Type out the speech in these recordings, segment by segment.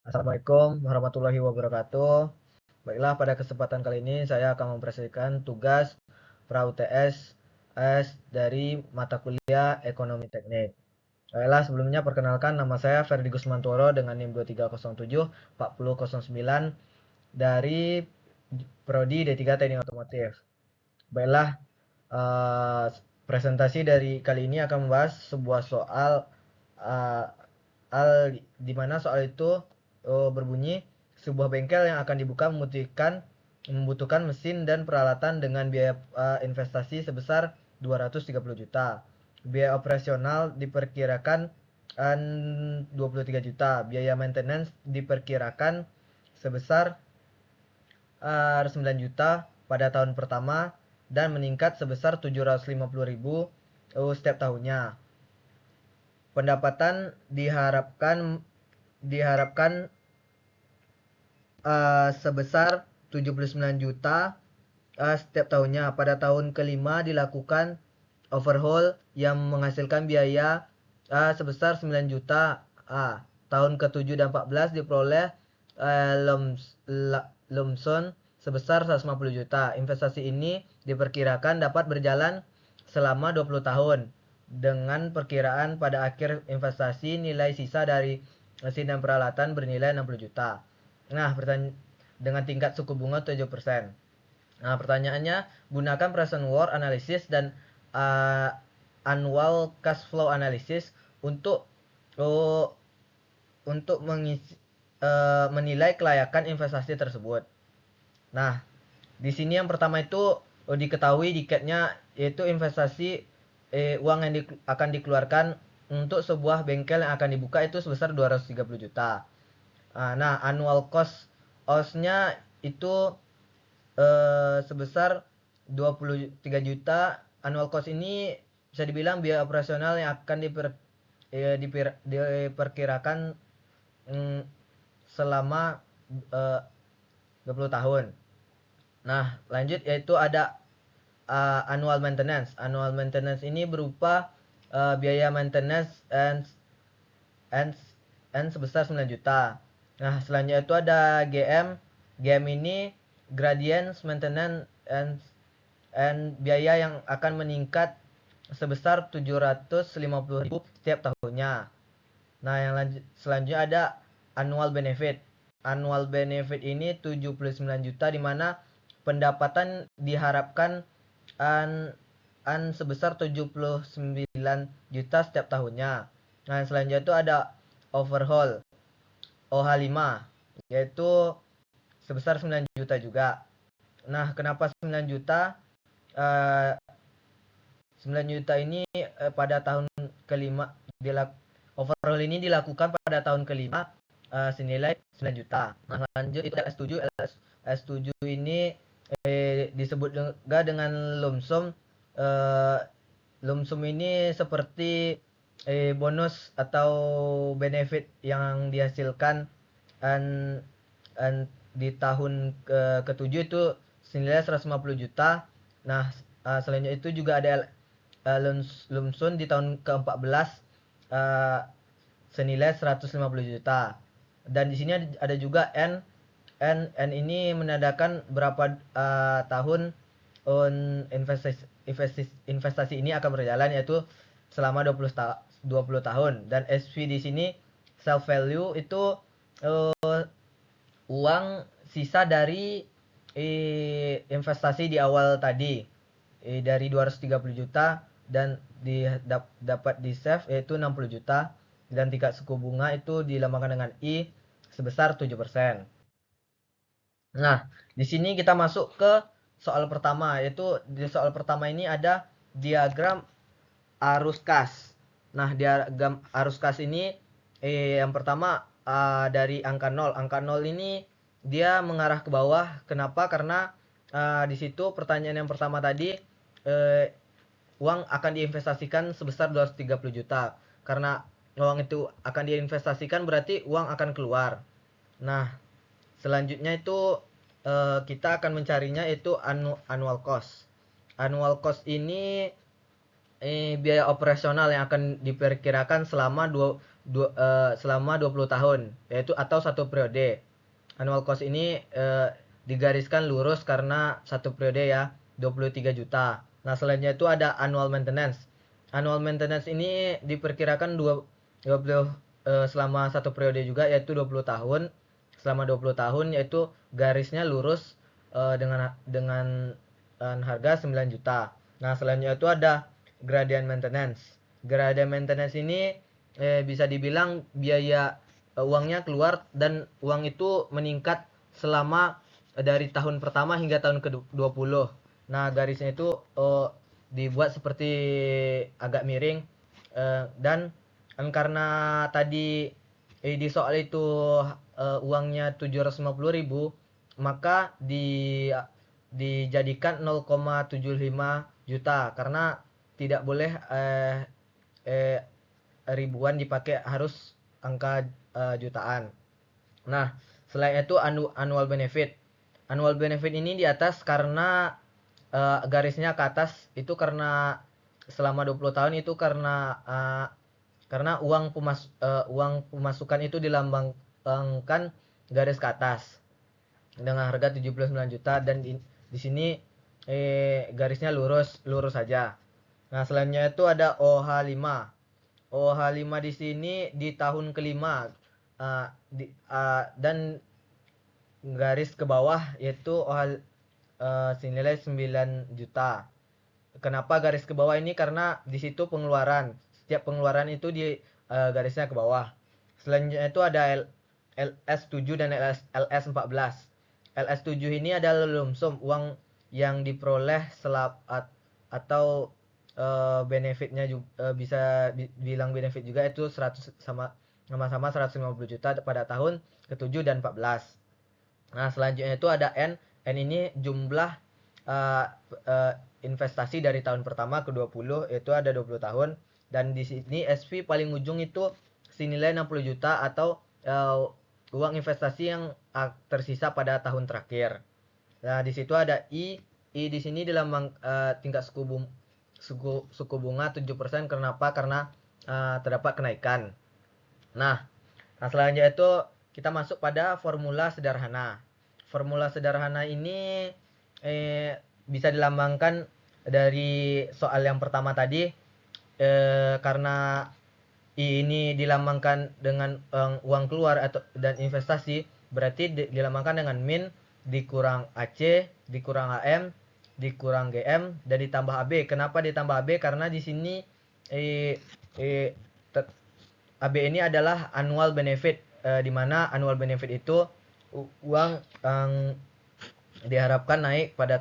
Assalamualaikum warahmatullahi wabarakatuh. Baiklah, pada kesempatan kali ini saya akan mempresentasikan tugas pra-UTS dari mata kuliah Ekonomi Teknik. Baiklah, sebelumnya perkenalkan nama saya Ferdi Gusmantoro dengan NIM 2307 4009 dari Prodi D3 Teknik Otomotif. Baiklah, eh, presentasi dari kali ini akan membahas sebuah soal eh, di mana soal itu berbunyi sebuah bengkel yang akan dibuka membutuhkan mesin dan peralatan dengan biaya investasi sebesar 230 juta. Biaya operasional diperkirakan 23 juta. Biaya maintenance diperkirakan sebesar 9 juta pada tahun pertama dan meningkat sebesar 750.000 setiap tahunnya. Pendapatan diharapkan sebesar 79 juta setiap tahunnya. Pada tahun kelima dilakukan overhaul yang menghasilkan biaya sebesar 9 juta. Tahun ke-7 dan 14 diperoleh lumson sebesar 150 juta. Investasi ini diperkirakan dapat berjalan selama 20 tahun dengan perkiraan pada akhir investasi nilai sisa dari mesin dan peralatan bernilai 60 juta. Nah, dengan tingkat suku bunga 7%. Nah, pertanyaannya, gunakan present worth analysis dan uh, annual cash flow analysis untuk uh, menilai kelayakan investasi tersebut. Nah, di sini yang pertama itu diketahui diketnya yaitu investasi uang yang akan dikeluarkan untuk sebuah bengkel yang akan dibuka itu sebesar 230 juta. Nah, annual cost-nya itu sebesar 23 juta. Annual cost ini bisa dibilang biaya operasional yang akan diperkirakan mm, selama 20 tahun. Nah, lanjut yaitu ada annual maintenance. Annual maintenance ini berupa biaya maintenance and and sebesar 9 juta. Nah, selanjutnya itu ada GM. GM ini Gradients Maintenance and biaya yang akan meningkat sebesar 750.000 setiap tahunnya. Nah, yang selanjutnya ada annual benefit. Annual benefit ini 79 juta di mana pendapatan diharapkan an, sebesar 79 juta setiap tahunnya. Nah, selanjutnya itu ada overhaul OH5 yaitu sebesar 9 juta juga. Nah, kenapa 9 juta? Uh, 9 juta ini pada tahun kelima overhaul ini dilakukan pada tahun kelima senilai 9 juta. Nah, lanjut itu S7. S7 ini disebut juga dengan lump sum. Eh, lump sum ini seperti bonus atau benefit yang dihasilkan an, an, di tahun ketujuh itu senilai 150 juta. Nah, selanjutnya itu juga ada lumsun di tahun ke-14 senilai 150 juta. Dan di sini ada juga N ini menandakan berapa tahun investasi ini akan berjalan yaitu selama 20 tahun. Dan SV di sini self value itu uang sisa dari investasi di awal tadi dari 230 juta dan dapat di save yaitu 60 juta dan tingkat suku bunga itu dilambangkan dengan I sebesar 7%. Nah, di sini kita masuk ke soal pertama yaitu di soal pertama ini ada diagram arus kas. Nah, diagram arus kas ini yang pertama dari angka 0. Angka 0 ini dia mengarah ke bawah. Kenapa? Karena di situ pertanyaan yang pertama tadi uang akan diinvestasikan sebesar 230 juta. Karena uang itu akan diinvestasikan berarti uang akan keluar. Nah, selanjutnya itu kita akan mencarinya itu annual cost. Annual cost ini biaya operasional yang akan diperkirakan selama selama 20 tahun, yaitu atau satu periode. Annual cost ini digariskan lurus karena satu periode ya, 23 juta. Nah, selanjutnya itu ada annual maintenance. Annual maintenance ini diperkirakan 20 selama satu periode juga, yaitu 20 tahun. Selama 20 tahun yaitu garisnya lurus dengan harga 9 juta. Nah, selanjutnya itu ada gradient maintenance. Gradient maintenance ini bisa dibilang biaya uangnya keluar dan uang itu meningkat selama dari tahun pertama hingga tahun ke-20. Nah, garisnya itu dibuat seperti agak miring dan karena tadi di soal itu uangnya 750.000, maka dijadikan 0,75 juta karena tidak boleh ribuan dipakai, harus angka jutaan. Nah, selain itu annual benefit. Annual benefit ini di atas karena garisnya ke atas itu karena selama 20 tahun itu karena uang pemasukan itu dilambangkan garis ke atas dengan harga 79 juta dan di sini garisnya lurus saja. Nah, selanjutnya itu ada OH5. OH5 di sini di tahun kelima dan garis ke bawah yaitu senilai 9 juta. Kenapa garis ke bawah ini? Karena di situ pengeluaran. Setiap pengeluaran itu di garisnya ke bawah. Selanjutnya itu ada LS7 dan LS14. LS7 ini adalah lump sum uang yang diperoleh atau benefitnya juga bisa bilang benefit juga, itu 100 sama-sama 150 juta pada tahun ke-7 dan 14. Nah, selanjutnya itu ada N. N ini jumlah investasi dari tahun pertama ke 20, yaitu ada 20 tahun, dan di sini SV paling ujung itu senilai 60 juta atau uang investasi yang tersisa pada tahun terakhir. Nah, di situ ada I. I di sini dilambang tingkat suku bunga 7%. Kenapa? Karena terdapat kenaikan. Nah, selanjutnya itu kita masuk pada formula sederhana. Formula sederhana ini bisa dilambangkan dari soal yang pertama tadi, karena I ini dilambangkan dengan uang keluar dan investasi, berarti dilambangkan dengan min dikurang AC dikurang AM dikurang GM dan ditambah AB. Kenapa ditambah AB? Karena di sini AB ini adalah annual benefit, di mana annual benefit itu uang yang diharapkan naik pada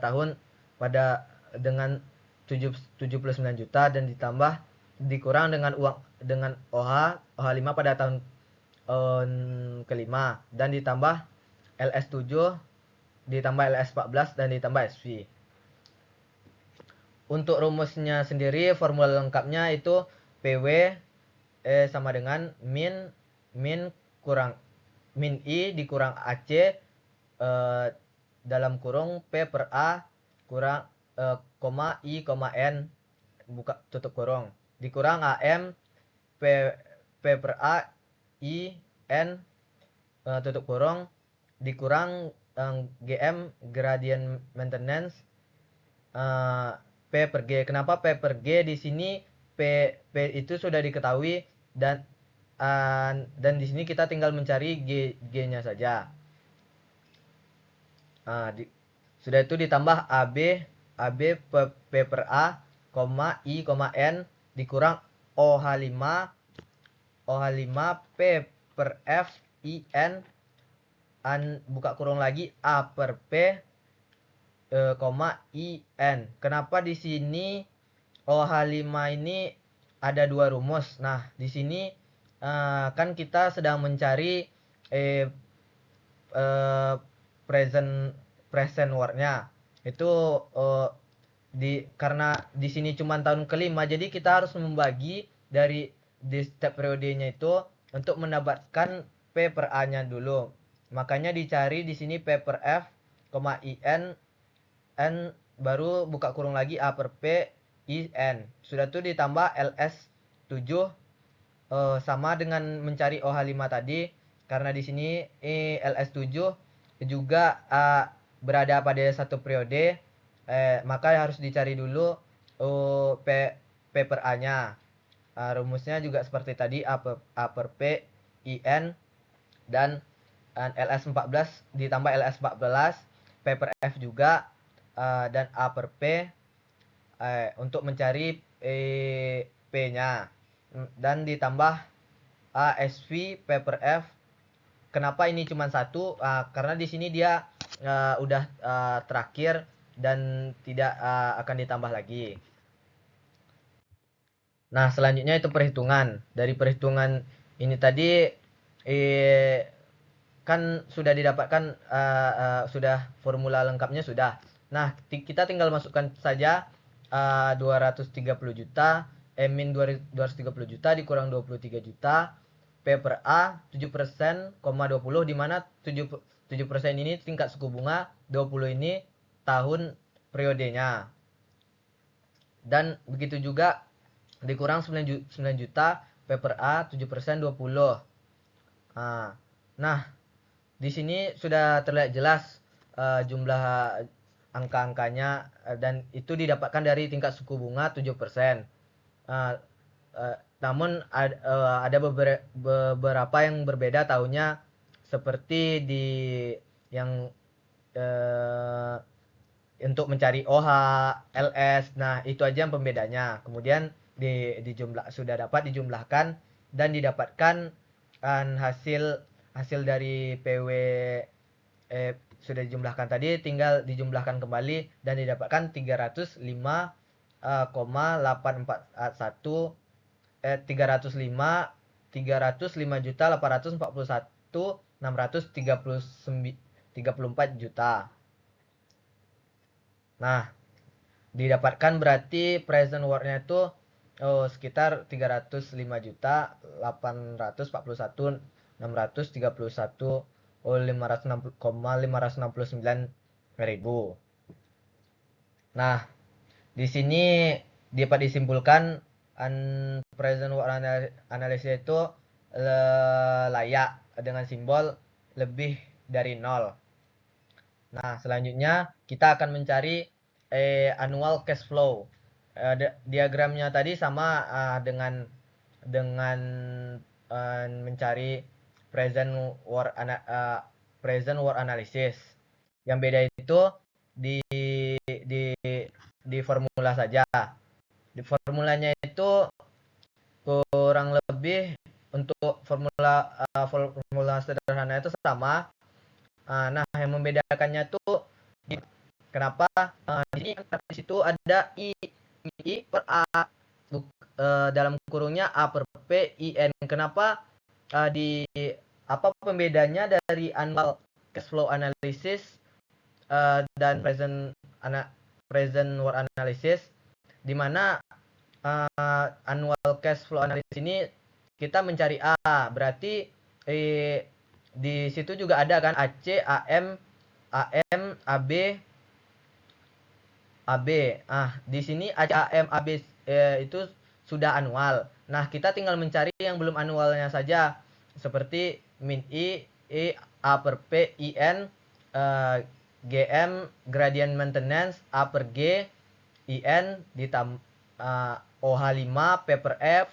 dengan 79 juta dan dikurang dengan OH5 pada tahun kelima dan ditambah LS7 ditambah LS14 dan ditambah SV. Untuk rumusnya sendiri, formula lengkapnya itu PW sama dengan min I dikurang AC dalam kurung P per A kurang koma I koma N buka tutup kurung dikurang AM P per A I N tutup kurung dikurang GM gradient maintenance P per G. Kenapa P per G? Di sini P itu sudah diketahui dan di sini kita tinggal mencari G-nya saja. Sudah itu ditambah AB P per A, I, N dikurang OH5 P per F I N buka kurung lagi A per P I N. Kenapa di sini OH5 ini ada dua rumus? Nah, di sini kan kita sedang mencari present worth-nya. Itu karena di sini cuma tahun kelima, jadi kita harus membagi di setiap periodenya itu untuk mendapatkan P per A-nya dulu. Makanya dicari di sini P per F, I N baru buka kurung lagi A per P I N. Sudah itu ditambah LS7 sama dengan mencari OH5 tadi, karena di sini LS7 juga berada pada satu periode, maka harus dicari dulu P, P per A-nya. Rumusnya juga seperti tadi, A per P, IN, dan LS14 ditambah LS14, P per F juga, dan A per P untuk mencari P-nya. Dan ditambah ASV, P per F. Kenapa ini cuma satu? Karena di sini dia udah terakhir dan tidak akan ditambah lagi. Nah, selanjutnya itu perhitungan. Dari perhitungan ini tadi kan sudah didapatkan, sudah formula lengkapnya sudah. Nah, kita tinggal masukkan saja 230 juta, min 230 juta dikurang 23 juta, P per A 7%, 20, di mana 7% ini tingkat suku bunga, 20 ini tahun periodenya. Dan begitu juga dikurang 9 juta, P per A 7%, 20. Nah, di sini sudah terlihat jelas jumlah angka-angkanya, dan itu didapatkan dari tingkat suku bunga 7%. Namun ada beberapa yang berbeda tahunnya, seperti di yang untuk mencari OH, LS. Nah, itu aja yang pembedanya. Kemudian sudah dapat dijumlahkan dan didapatkan hasil dari PW sudah dijumlahkan tadi, tinggal dijumlahkan kembali dan didapatkan 305,841 juta 841.634 juta. Nah, didapatkan berarti present worth-nya itu sekitar 305 juta 841.631,569 Nah, di sini dapat disimpulkan present worth analysis itu layak dengan simbol lebih dari 0. Nah, selanjutnya kita akan mencari annual cash flow. Diagramnya tadi sama dengan mencari present worth analysis. Yang beda itu di formula saja. Di formulanya itu kurang lebih untuk formula sederhana itu sama. Nah, yang membedakannya tuh kenapa di situ ada I per A, dalam kurungnya A per P IN. Kenapa apa pembedanya dari annual cash flow analysis dan present worth analysis, di mana annual cash flow analysis ini kita mencari A, berarti di situ juga ada kan AC, AM, AB, AB. Di sini AC, AM, AB itu sudah anual. Nah, kita tinggal mencari yang belum anualnya saja, seperti min I, A per P, IN, GM, gradient maintenance, A per G, IN, ditambah OH5, P per F,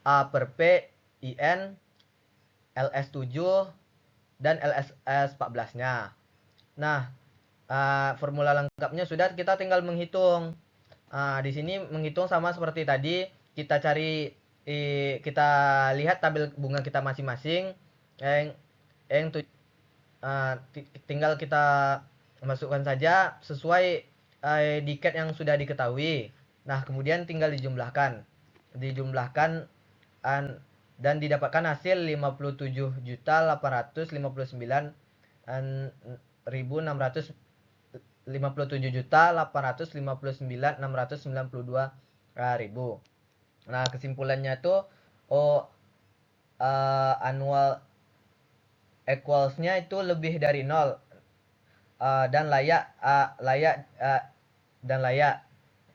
A per P, IN, LS7, dan LS14-nya. Nah, formula lengkapnya sudah, kita tinggal menghitung. Di sini menghitung sama seperti tadi, kita cari, kita lihat tabel bunga kita masing-masing, tinggal kita masukkan saja sesuai diket yang sudah diketahui. Nah, kemudian tinggal dijumlahkan dan didapatkan hasil 57.859.692.000. Nah, kesimpulannya tuh annual equals-nya itu lebih dari 0 dan layak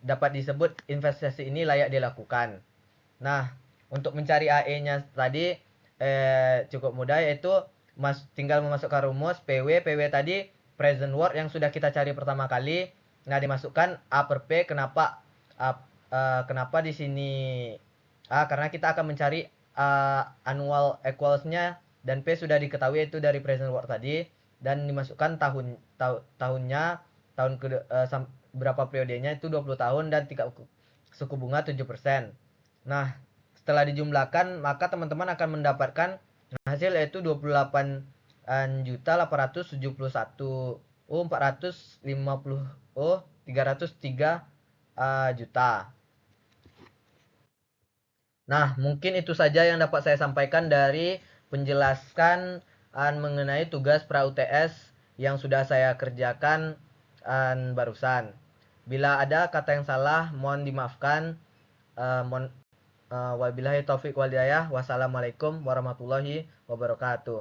dapat disebut investasi ini layak dilakukan. Nah, untuk mencari AE-nya tadi cukup mudah, yaitu tinggal memasukkan rumus PW tadi present word yang sudah kita cari pertama kali. Nah, dimasukkan A per P. Kenapa di sini A? Karena kita akan mencari annual equals-nya, dan P sudah diketahui itu dari present word tadi, dan dimasukkan tahunnya, berapa periodenya itu 20 tahun, dan tingkat suku bunga 7%. Nah, setelah dijumlahkan, maka teman-teman akan mendapatkan hasil yaitu 303 juta. Nah, mungkin itu saja yang dapat saya sampaikan dari penjelasan mengenai tugas pra UTS yang sudah saya kerjakan barusan. Bila ada kata yang salah, mohon dimaafkan. Wabillahi taufik wal hidayah. Wassalamualaikum warahmatullahi wabarakatuh.